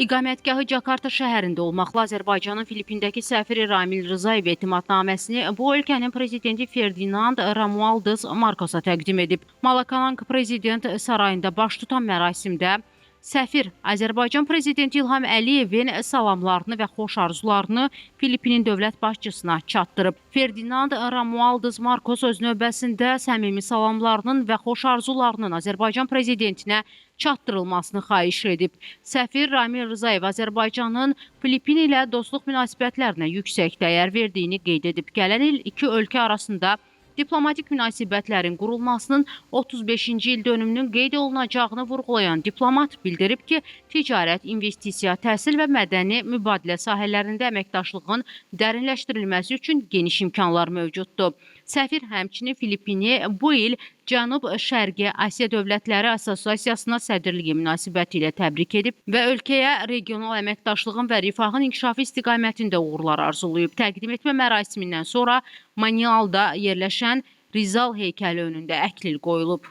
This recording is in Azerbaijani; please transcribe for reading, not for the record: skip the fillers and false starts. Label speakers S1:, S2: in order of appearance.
S1: İqamətgahı Jakarta şəhərində olmaqla Azərbaycanın Filippindəki səfiri Ramil Rzayev etimadnaməsini bu ölkənin prezidenti Ferdinand Romualdez Marcosa təqdim edib. Malakanang prezident sarayında baş tutan mərasimdə səfir Azərbaycan prezidenti İlham Əliyevin salamlarını və xoş arzularını Filippinin dövlət başçısına çatdırıb. Ferdinand Romualdez Marcos öz növbəsində səmimi salamlarının və xoş arzularının Azərbaycan prezidentinə çatdırılmasını xahiş edib. Səfir Ramil Rzayev Azərbaycanın Filippin ilə dostluq münasibətlərinə yüksək dəyər verdiyini qeyd edib. Gələn il iki ölkə arasında diplomatik münasibətlərin qurulmasının 35-ci il dönümünün qeyd olunacağını vurğulayan diplomat bildirib ki, ticarət, investisiya, təhsil və mədəni mübadilə sahələrində əməkdaşlığın dərinləşdirilməsi üçün geniş imkanlar mövcuddur. Səfir həmçinin Filippini bu il Cənub-Şərqi Asiya Dövlətləri Assosiasiyasına sədrliyi münasibəti ilə təbrik edib və ölkəyə regional əməkdaşlığın və rifahın inkişafı istiqamətində uğurlar arzulayıb. Təqdim etmə mərasimindən sonra Manialda yerləşən Rizal heykəli önündə əklil qoyulub.